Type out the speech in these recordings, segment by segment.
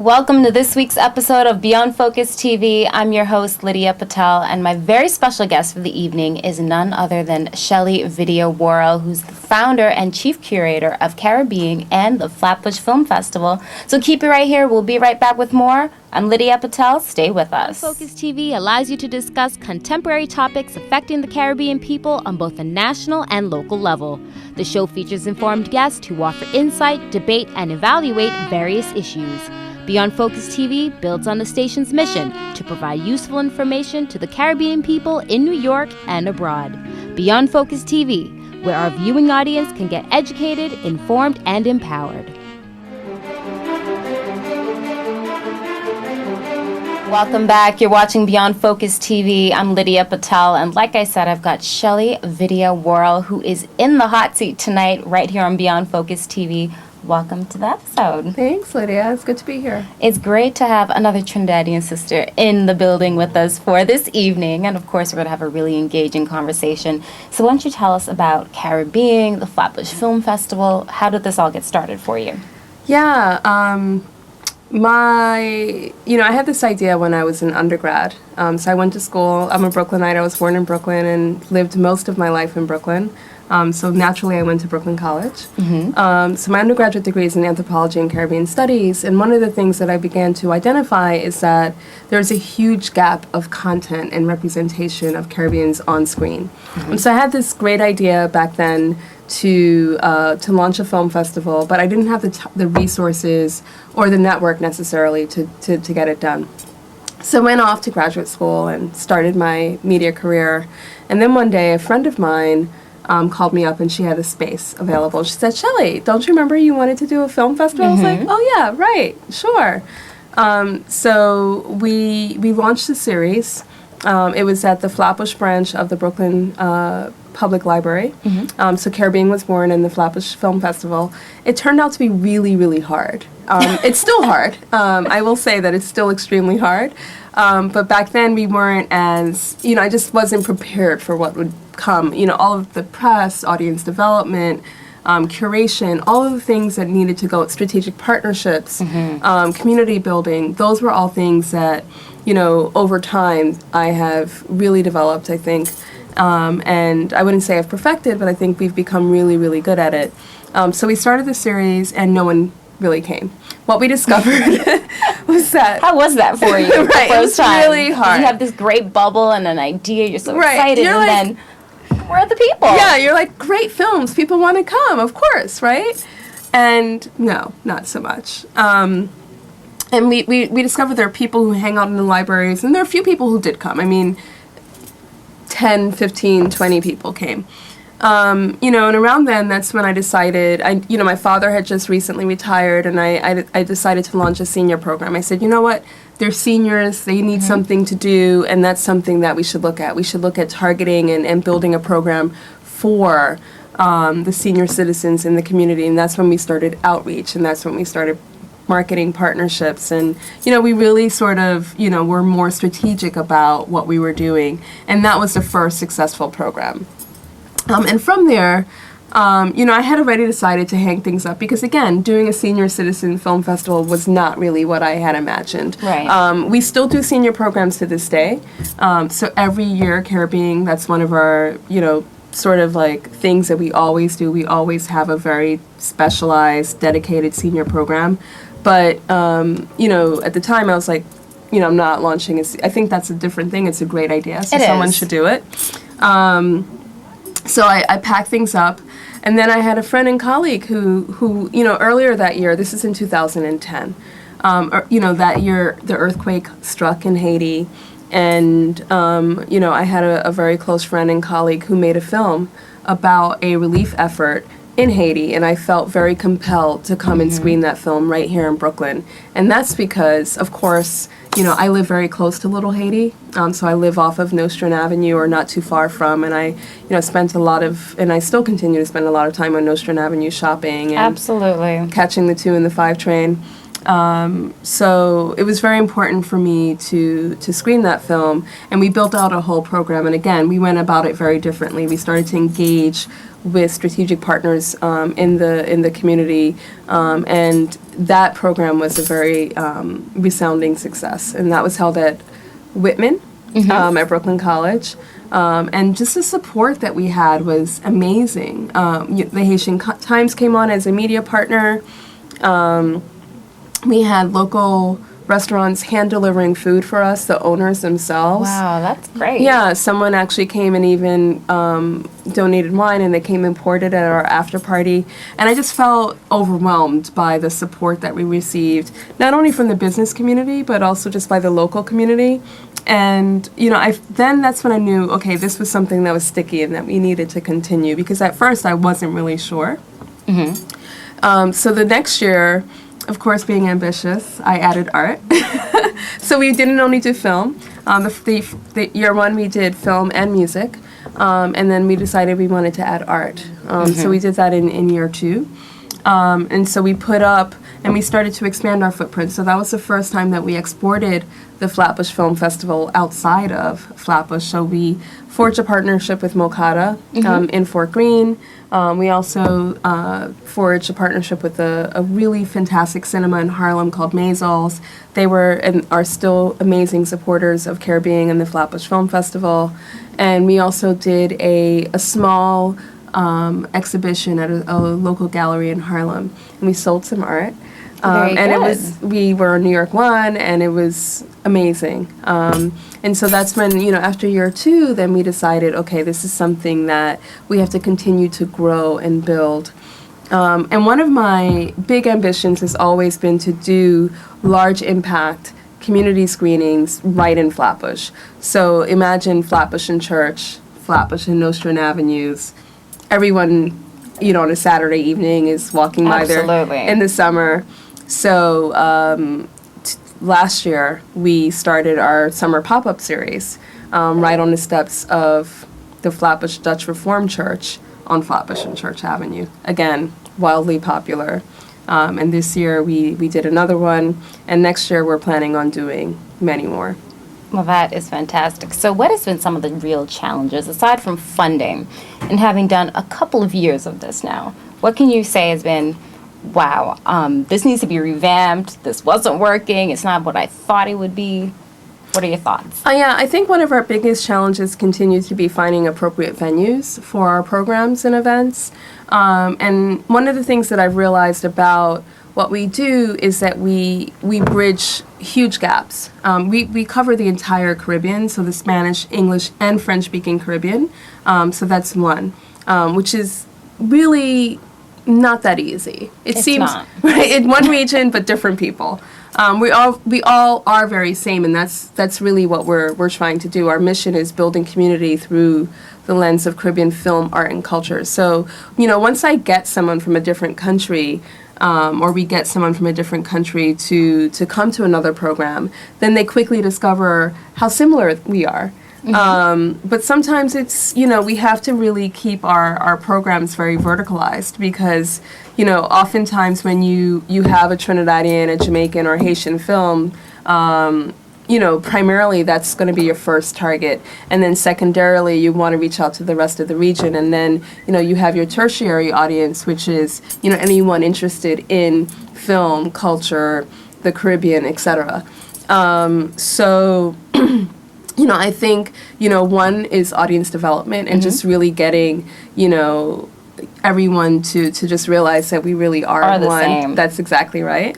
Welcome to this week's episode of Beyond Focus TV. I'm your host, Lydia Patel, and my very special guest for the evening is none other than Shelley Vidia, who's the founder and chief curator of Caribbean and the Flatbush Film Festival. So keep it right here. We'll be right back with more. I'm Lydia Patel. Stay with us. Focus TV allows you to discuss contemporary topics affecting the Caribbean people on both a national and local level. The show features informed guests who offer insight, debate, and evaluate various issues. Beyond Focus TV builds on the station's mission to provide useful information to the Caribbean people in New York and abroad. Beyond Focus TV, where our viewing audience can get educated, informed, and empowered. Welcome back. You're watching Beyond Focus TV. I'm Lydia Patel, and like I said, I've got Shelley Vidia, who is in the hot seat tonight right here on Beyond Focus TV. Welcome to the episode. Thanks, Lydia. It's good to be here. It's great to have another Trinidadian sister in the building with us for this evening. And of course, we're going to have a really engaging conversation. So why don't you tell us about Caribbean, the Flatbush Film Festival? How did this all get started for you? Yeah, I had this idea when I was an undergrad. So I went to school. I'm a Brooklynite. I was born in Brooklyn and lived most of my life in Brooklyn. So naturally, I went to Brooklyn College. So my undergraduate degree is in anthropology and Caribbean studies, and one of the things that I began to identify is that there's a huge gap of content and representation of Caribbeans on screen. So I had this great idea back then to launch a film festival, but I didn't have the resources or the network necessarily to get it done. So I went off to graduate school and started my media career, and then one day a friend of mine called me up and she had a space available. She said, "Shelley, don't you remember you wanted to do a film festival?" I was like, "Oh yeah, right, sure." So we launched the series. It was at the Flatbush branch of the Brooklyn Public Library. So Caribbean was born in the Flatbush Film Festival. It turned out to be really, really hard. It's still hard. I will say that it's still extremely hard. But back then we weren't as, I just wasn't prepared for what would come. All of the press, audience development, curation, all of the things that needed to go, strategic partnerships, community building, those were all things that, over time I have really developed, I think. And I wouldn't say I've perfected, but I think we've become really, really good at it. So we started the series and no one really came. What we discovered was that... How was that for you? Right, the first time? It was really hard. You have this great bubble and an idea, you're so excited, you're and then where are the people? Yeah, you're like, great films, people want to come, of course, right? And no, not so much. And we discovered there are people who hang out in the libraries, and there are a few people who did come. I mean, 10, 15, 20 people came. And around then, that's when I decided, my father had just recently retired, and I decided to launch a senior program. I said, you know what, they're seniors, they need something to do, and that's something that we should look at. We should look at targeting and building a program for the senior citizens in the community, and that's when we started outreach, and that's when we started marketing partnerships, and we really sort of were more strategic about what we were doing, and that was the first successful program. And from there, I had already decided to hang things up because, again, doing a senior citizen film festival was not really what I had imagined. Right. We still do senior programs to this day. So every year, Caribbean, that's one of our, sort of like things that we always do. We always have a very specialized, dedicated senior program. But, at the time I was like, I'm not launching I think that's a different thing. It's a great idea. So someone should do it. So I packed things up. And then I had a friend and colleague who earlier that year, this is in 2010, that year the earthquake struck in Haiti. And, I had a very close friend and colleague who made a film about a relief effort in Haiti, and I felt very compelled to come and screen that film right here in Brooklyn. And that's because, of course, I live very close to Little Haiti, so I live off of Nostrand Avenue, or not too far from, and I, spent a lot of, and I still continue to spend a lot of time on Nostrand Avenue shopping and absolutely catching the 2 and the 5 train. So it was very important for me to screen that film, and we built out a whole program. And again, we went about it very differently. We started to engage with strategic partners in the community, and that program was a very resounding success. And that was held at Whitman at Brooklyn College. And just the support that we had was amazing. The Haitian Times came on as a media partner. We had local restaurants hand-delivering food for us, the owners themselves. Wow, that's great. Yeah, someone actually came and even donated wine, and they came and poured it at our after party. And I just felt overwhelmed by the support that we received, not only from the business community, but also just by the local community. And, then that's when I knew, okay, this was something that was sticky and that we needed to continue, because at first I wasn't really sure. So the next year, of course, being ambitious, I added art. So we didn't only do film. The year one, we did film and music. And then we decided we wanted to add art. So we did that in year two. And so we put up, and we started to expand our footprint. So that was the first time that we exported the Flatbush Film Festival outside of Flatbush. So we forged a partnership with Mokata in Fort Greene. We also forged a partnership with a really fantastic cinema in Harlem called Maisels. They were and are still amazing supporters of Caribbean and the Flatbush Film Festival. And we also did a small exhibition at a local gallery in Harlem. And we sold some art. We were on New York One, and it was amazing. And so that's when, after year two, then we decided, okay, this is something that we have to continue to grow and build. And one of my big ambitions has always been to do large impact community screenings right in Flatbush. So imagine Flatbush and Church, Flatbush and Nostrand Avenues. Everyone, on a Saturday evening is walking by there in the summer. So last year, we started our summer pop-up series right on the steps of the Flatbush Dutch Reformed Church on Flatbush and Church Avenue. Again, wildly popular. And this year, we did another one. And next year, we're planning on doing many more. Well, that is fantastic. So what has been some of the real challenges, aside from funding, and having done a couple of years of this now? What can you say has been, wow, this needs to be revamped, this wasn't working, it's not what I thought it would be? What are your thoughts? Yeah, I think one of our biggest challenges continues to be finding appropriate venues for our programs and events. And one of the things that I've realized about what we do is that we bridge huge gaps. We cover the entire Caribbean, so the Spanish, English, and French-speaking Caribbean. So that's one, which is really not that easy. It seems not. Right in one region, but different people. We all are very same, and that's really what we're trying to do. Our mission is building community through the lens of Caribbean film, art, and culture. So, once I get someone from a different country, or we get someone from a different country to come to another program, then they quickly discover how similar we are. But sometimes it's, we have to really keep our programs very verticalized because, oftentimes when you have a Trinidadian, a Jamaican, or Haitian film, primarily that's going to be your first target. And then secondarily, you want to reach out to the rest of the region. And then, you have your tertiary audience, which is, anyone interested in film, culture, the Caribbean, etc. So, I think, one is audience development and just really getting, everyone to just realize that we really are the one. same. That's exactly right.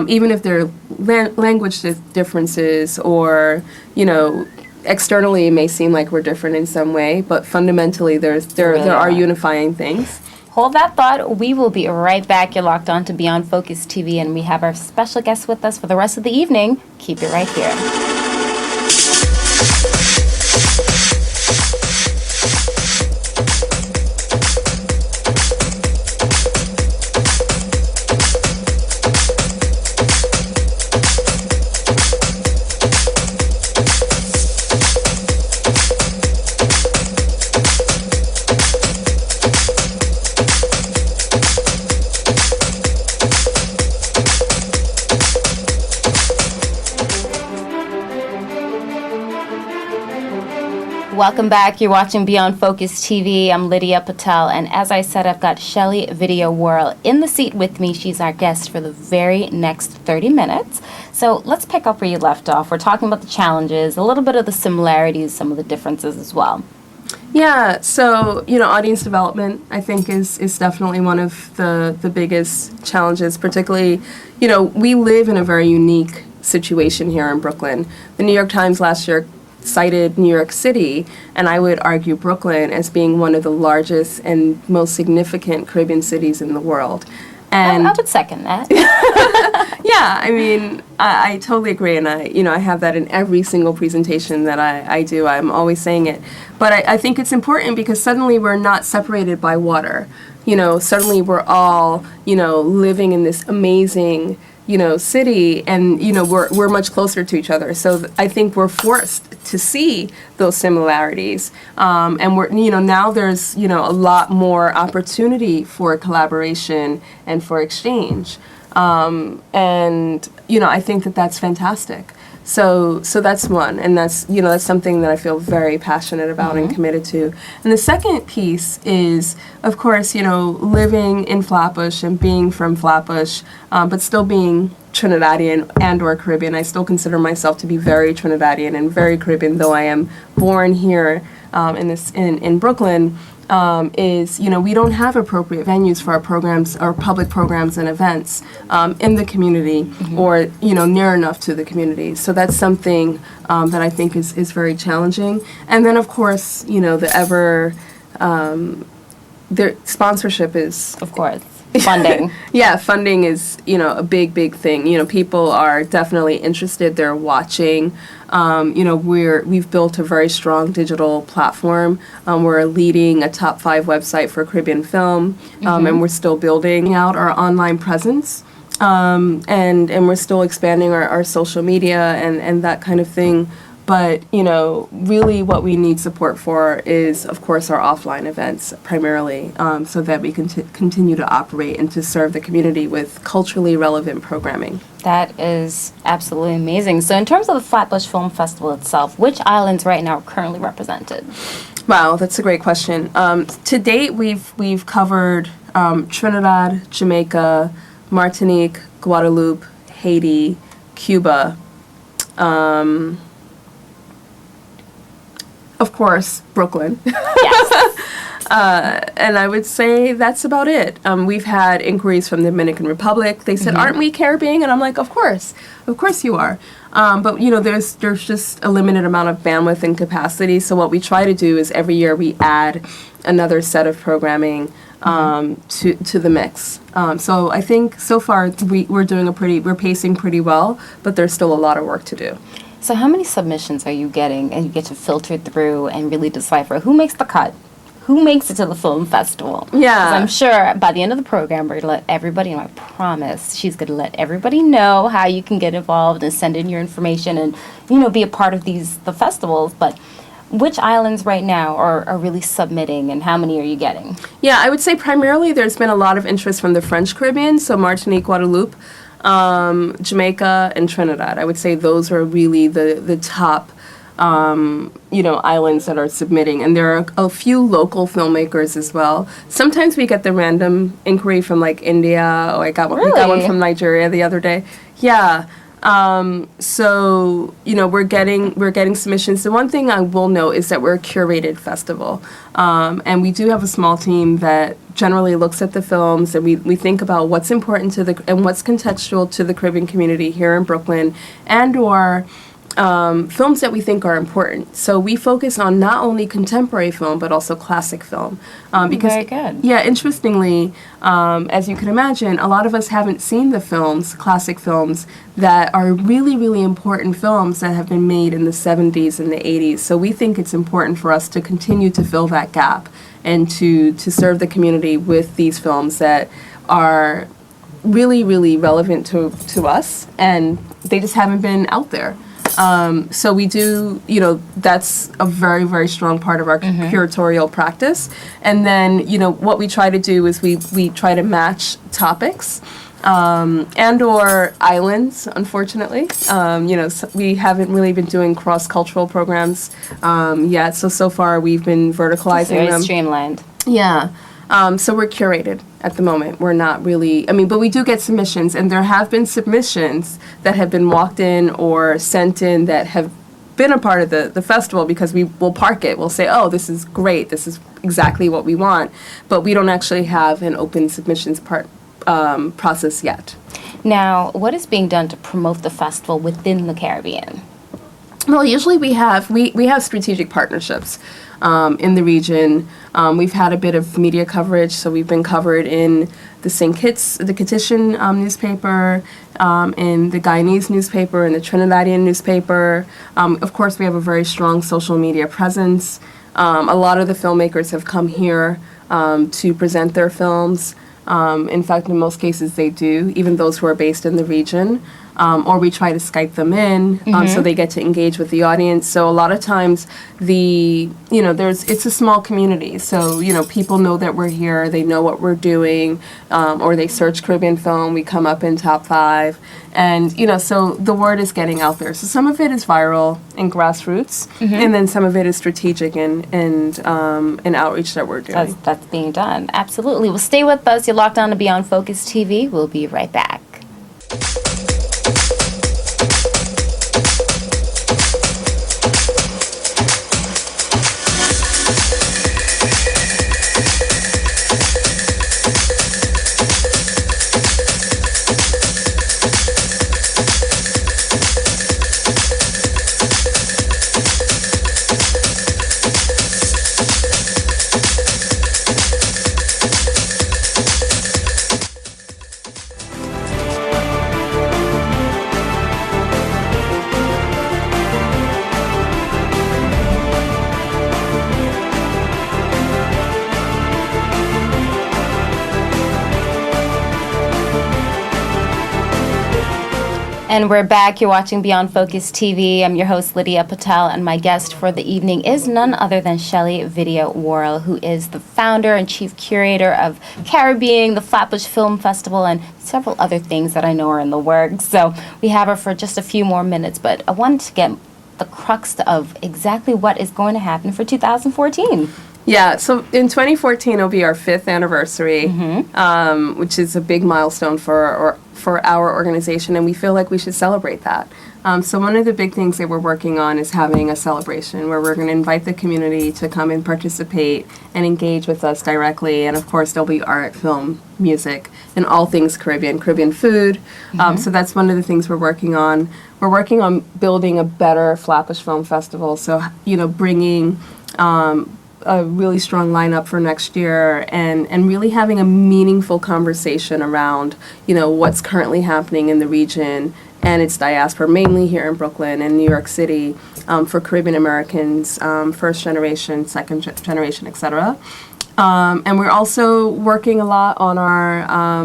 Even if there are language differences or, externally it may seem like we're different in some way, but fundamentally there are unifying things. Hold that thought. We will be right back. You're locked on to Beyond Focus TV, and we have our special guest with us for the rest of the evening. Keep it right here. Welcome back. You're watching Beyond Focus TV. I'm Lydia Patel, and as I said, I've got Shelley Vidia in the seat with me. She's our guest for the very next 30 minutes. So let's pick up where you left off. We're talking about the challenges, a little bit of the similarities, some of the differences as well. Yeah, so, audience development, I think, is definitely one of the biggest challenges, particularly, we live in a very unique situation here in Brooklyn. The New York Times last year cited New York City, and I would argue Brooklyn as being one of the largest and most significant Caribbean cities in the world. And I would second that. yeah, I mean, I totally agree, and I have that in every single presentation that I do. I'm always saying it. But I think it's important because suddenly we're not separated by water. Suddenly we're all, living in this amazing city, and we're much closer to each other. So I think we're forced to see those similarities, and we're now there's a lot more opportunity for collaboration and for exchange, and I think that's fantastic. So that's one, and that's something that I feel very passionate about and committed to. And the second piece is, of course, living in Flatbush and being from Flatbush, but still being Trinidadian and or Caribbean. I still consider myself to be very Trinidadian and very Caribbean, though I am born here in Brooklyn. Is we don't have appropriate venues for our programs, our public programs and events in the community, or near enough to the community. So that's something that I think is very challenging. And then of course the sponsorship is, of course, funding. Yeah, funding is a big thing. People are definitely interested. They're watching. We've built a very strong digital platform. We're leading a top 5 website for Caribbean film, and we're still building out our online presence, and we're still expanding our social media and that kind of thing. But, really what we need support for is, of course, our offline events primarily, so that we can continue to operate and to serve the community with culturally relevant programming. That is absolutely amazing. So in terms of the Flatbush Film Festival itself, which islands right now are currently represented? Wow, that's a great question. To date, we've covered Trinidad, Jamaica, Martinique, Guadeloupe, Haiti, Cuba, of course, Brooklyn. Yes. And I would say that's about it. We've had inquiries from the Dominican Republic. They said, aren't we Caribbean? And I'm like, of course you are. But, there's just a limited amount of bandwidth and capacity. So what we try to do is every year we add another set of programming to the mix. So I think so far we're pacing pretty well, but there's still a lot of work to do. So how many submissions are you getting, and you get to filter through and really decipher who makes the cut, who makes it to the film festival? Yeah. 'Cause I'm sure by the end of the program, we're going to let everybody, and I promise she's going to let everybody know how you can get involved and send in your information and, be a part of the festivals. But which islands right now are really submitting, and how many are you getting? Yeah, I would say primarily there's been a lot of interest from the French Caribbean, so Martinique, Guadeloupe, Jamaica, and Trinidad. I would say those are really the top islands that are submitting, and there are a few local filmmakers as well. Sometimes we get the random inquiry from like India. Oh, we got one from Nigeria the other day. Yeah. So we're getting submissions. The one thing I will note is that we're a curated festival, and we do have a small team that generally looks at the films, and we think about what's important and what's contextual to the Caribbean community here in Brooklyn, and/or films that we think are important. So we focus on not only contemporary film, but also classic film. Because, very good. Yeah, interestingly, as you can imagine, a lot of us haven't seen the classic films, that are really, really important films that have been made in the 70s and the 80s. So we think it's important for us to continue to fill that gap and to serve the community with these films that are really, really relevant to us, and they just haven't been out there. So we do, that's a very, very strong part of our curatorial practice. And then, what we try to do is we try to match topics and or islands, unfortunately. So we haven't really been doing cross-cultural programs yet. So far we've been verticalizing very them. Streamlined. Yeah. So we're curated at the moment. We're not really, but we do get submissions, and there have been submissions that have been walked in or sent in that have been a part of the festival, because we will park it. We'll say, oh, this is great. This is exactly what we want. But we don't actually have an open submissions process yet. Now, what is being done to promote the festival within the Caribbean? Well, usually we have strategic partnerships in the region. We've had a bit of media coverage, so we've been covered in the St. Kitts, the Kittitian newspaper, in the Guyanese newspaper, in the Trinidadian newspaper. Of course, we have a very strong social media presence. A lot of the filmmakers have come here to present their films. In fact, in most cases they do, even those who are based in the region. Or we try to Skype them in so they get to engage with the audience. So a lot of times it's a small community. So, people know that we're here, they know what we're doing, or they search Caribbean film, we come up in top 5. And, so the word is getting out there. So some of it is viral and grassroots, and then some of it is strategic and outreach that we're doing. That's being done. Absolutely. Well, stay with us. You're locked on to Beyond Focus TV. We'll be right back. And we're back. You're watching Beyond Focus TV. I'm your host, Lydia Patel, and my guest for the evening is none other than Shelley Vidia Worrell, who is the founder and chief curator of Caribbean, the Flatbush Film Festival, and several other things that I know are in the works. So we have her for just a few more minutes, but I wanted to get the crux of exactly what is going to happen for 2014. Yeah, so in 2014 it'll be our 5th anniversary, which is a big milestone for our organization, and we feel like we should celebrate that. So one of the big things that we're working on is having a celebration where we're going to invite the community to come and participate and engage with us directly, and of course there'll be art, film, music, and all things Caribbean food. So that's one of the things we're working on. We're working on building a better Flatbush Film Festival, so bringing a really strong lineup for next year, and really having a meaningful conversation around, what's currently happening in the region and its diaspora, mainly here in Brooklyn and New York City, for Caribbean Americans, first generation, second generation, etc. And we're also working a lot on our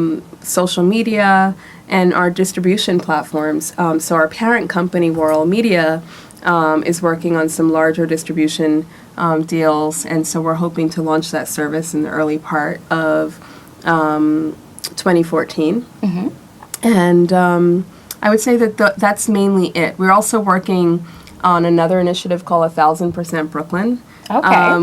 social media and our distribution platforms. So our parent company, Worrell Media, is working on some larger distribution deals, and so we're hoping to launch that service in the early part of 2014. And I would say that that's mainly it. We're also working on another initiative called 1000% Brooklyn,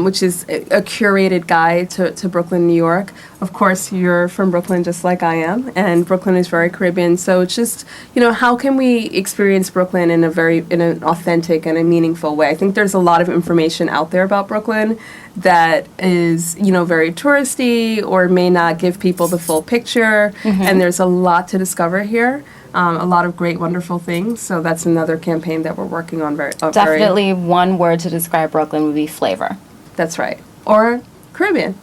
which is a curated guide to Brooklyn, New York. Of course, you're from Brooklyn just like I am, and Brooklyn is very Caribbean. So it's just, how can we experience Brooklyn in an authentic and a meaningful way? I think there's a lot of information out there about Brooklyn that is, very touristy or may not give people the full picture. And there's a lot to discover here. A lot of great, wonderful things. So that's another campaign that we're working on. Definitely one word to describe Brooklyn would be flavor. That's right. Or Caribbean.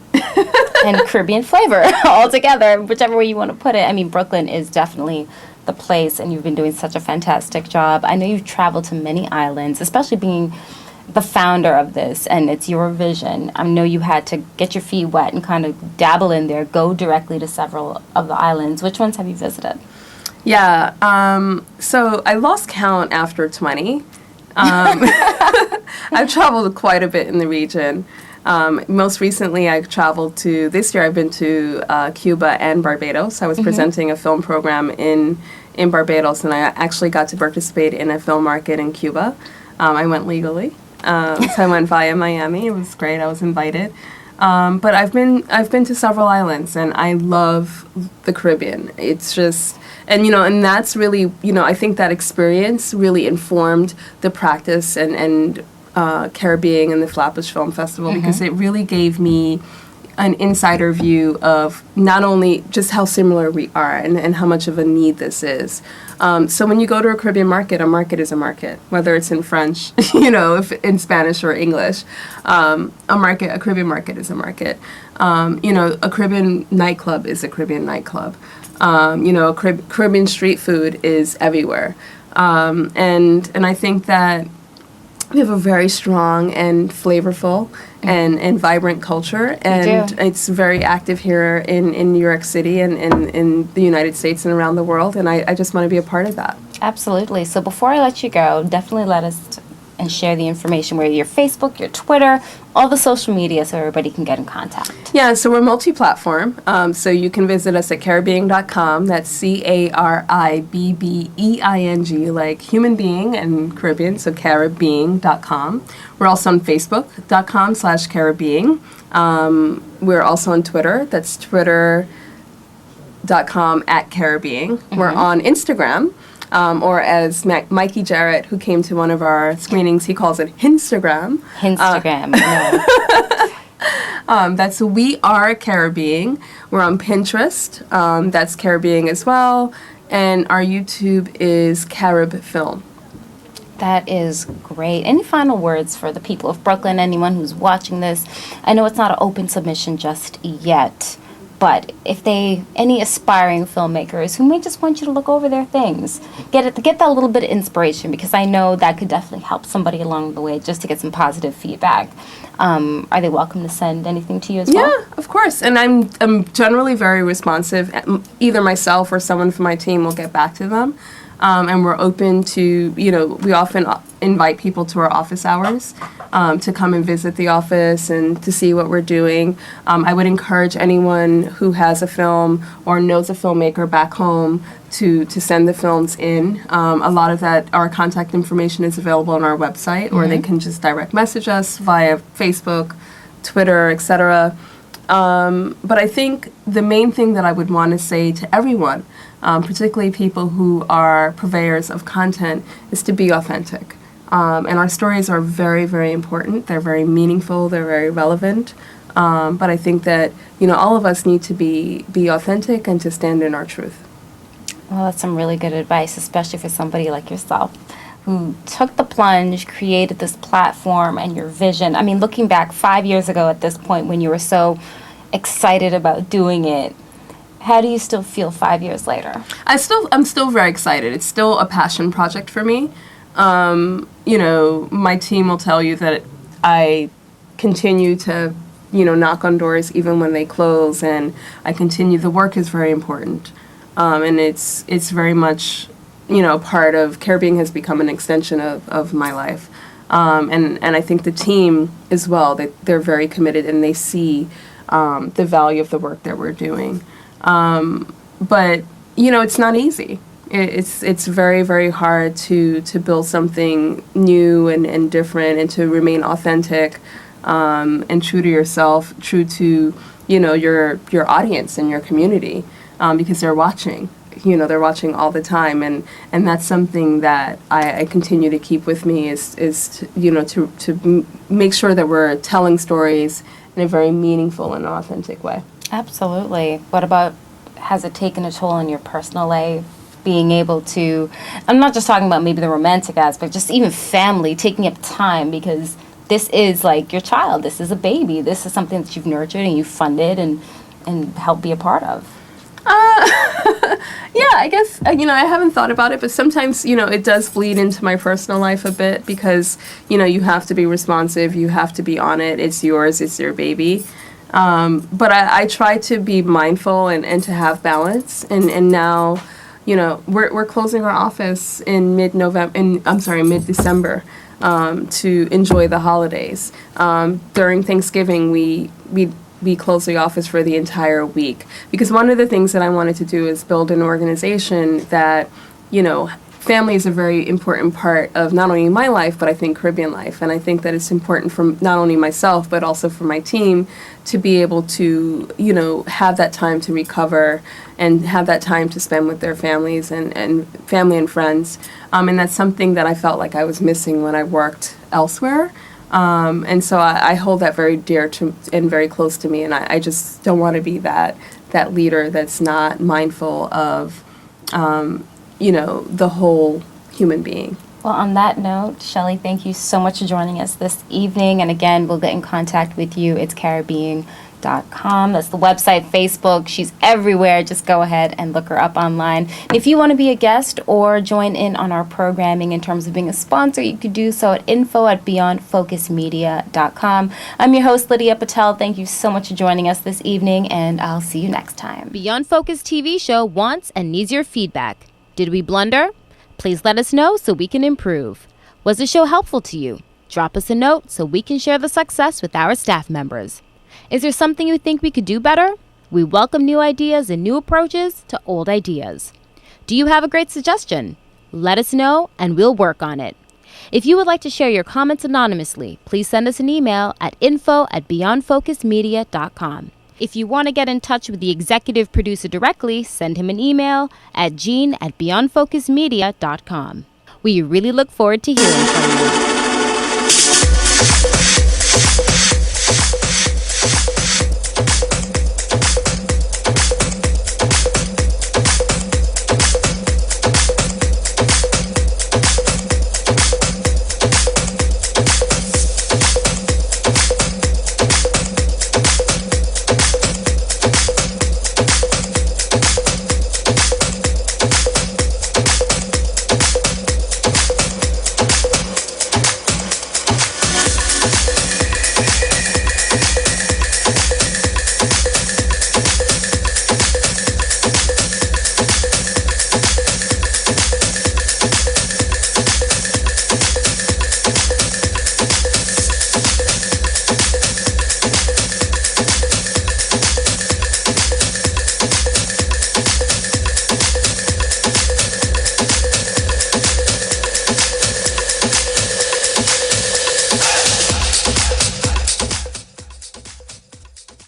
And Caribbean flavor altogether, whichever way you want to put it. I mean, Brooklyn is definitely the place, and you've been doing such a fantastic job. I know you've traveled to many islands, especially being the founder of this, and it's your vision. I know you had to get your feet wet and kind of dabble in there, go directly to several of the islands. Which ones have you visited? Yeah. So I lost count after 20. I've traveled quite a bit in the region. Most recently, this year I've been to Cuba and Barbados. I was presenting a film program in Barbados, and I actually got to participate in a film market in Cuba. I went legally. So I went via Miami. It was great. I was invited. But I've been to several islands, and I love the Caribbean. It's just, and that's really, I think that experience really informed the practice and Caribbean and the Flatbush Film Festival, because it really gave me an insider view of not only just how similar we are and how much of a need this is. So when you go to a Caribbean market, a market is a market, whether it's in French, if in Spanish or English. A Caribbean market is a market. A Caribbean nightclub is a Caribbean nightclub. Caribbean street food is everywhere. And I think that we have a very strong and flavorful and vibrant culture, and it's very active here in New York City and in the United States and around the world, and I just want to be a part of that. Absolutely. So before I let you go, definitely let us and share the information, where your Facebook, your Twitter, all the social media, so everybody can get in contact. Yeah, so we're multi-platform. So you can visit us at caribbeing.com. That's CARIBBEING, like human being and Caribbean, so caribbeing.com. We're also on Facebook.com/caribbeing. We're also on Twitter. That's twitter.com/caribbeing. We're on Instagram. Or as Mikey Jarrett, who came to one of our screenings, he calls it Hinstagram. Hinstagram. That's We Are Caribbeing. We're on Pinterest. That's Caribbeing as well. And our YouTube is Carib Film. That is great. Any final words for the people of Brooklyn, anyone who's watching this? I know it's not an open submission just yet, but if any aspiring filmmakers who may just want you to look over their things, get that little bit of inspiration, because I know that could definitely help somebody along the way just to get some positive feedback. Are they welcome to send anything to you as well? Yeah, of course. And I'm generally very responsive. Either myself or someone from my team will get back to them. And we're open to, we often invite people to our office hours to come and visit the office and to see what we're doing. I would encourage anyone who has a film or knows a filmmaker back home to send the films in. A lot of our contact information is available on our website, or they can just direct message us via Facebook, Twitter, etc. But I think the main thing that I would want to say to everyone, particularly people who are purveyors of content, is to be authentic. And our stories are very, very important. They're very meaningful. They're very relevant. But I think that, all of us need to be authentic and to stand in our truth. Well, that's some really good advice, especially for somebody like yourself, who took the plunge, created this platform, and your vision. I mean, looking back 5 years ago at this point when you were so excited about doing it, how do you still feel 5 years later? I'm still very excited. It's still a passion project for me. My team will tell you that I continue to, knock on doors even when they close, and the work is very important. And it's very much, part of Caribbean has become an extension of my life. And I think the team as well, they're very committed, and they see the value of the work that we're doing. But, it's not easy. It's very, very hard to build something new and different, and to remain authentic and true to yourself, true to, your audience and your community, because they're watching. They're watching all the time, and that's something that I continue to keep with me is to make sure that we're telling stories in a very meaningful and authentic way. Absolutely. What about, has it taken a toll on your personal life? Being able to, I'm not just talking about maybe the romantic aspect, just even family, taking up time, because this is like your child. This is a baby. This is something that you've nurtured and you've funded and helped be a part of. Yeah, I guess, I haven't thought about it, but sometimes, it does bleed into my personal life a bit, because, you have to be responsive, you have to be on it, it's yours, it's your baby. But I try to be mindful and to have balance, and now, we're closing our office in mid-December to enjoy the holidays. During Thanksgiving, we close the office for the entire week, because one of the things that I wanted to do is build an organization that, family is a very important part of not only my life, but I think Caribbean life. And I think that it's important for not only myself, but also for my team to be able to, have that time to recover and have that time to spend with their families and family and friends. And that's something that I felt like I was missing when I worked elsewhere. And so I hold that very dear to and very close to me. And I just don't want to be that leader that's not mindful of, the whole human being. Well, on that note, Shelley, thank you so much for joining us this evening. And again, we'll get in contact with you. It's Caribbean.com. That's the website, Facebook. She's everywhere. Just go ahead and look her up online. And if you want to be a guest or join in on our programming in terms of being a sponsor, you could do so at info@beyondfocusmedia.com. I'm your host, Lydia Patel. Thank you so much for joining us this evening, and I'll see you next time. Beyond Focus TV show wants and needs your feedback. Did we blunder? Please let us know so we can improve. Was the show helpful to you? Drop us a note so we can share the success with our staff members. Is there something you think we could do better? We welcome new ideas and new approaches to old ideas. Do you have a great suggestion? Let us know and we'll work on it. If you would like to share your comments anonymously, please send us an email at info@beyondfocusmedia.com. If you want to get in touch with the executive producer directly, send him an email at gene@beyondfocusmedia.com. We really look forward to hearing from you.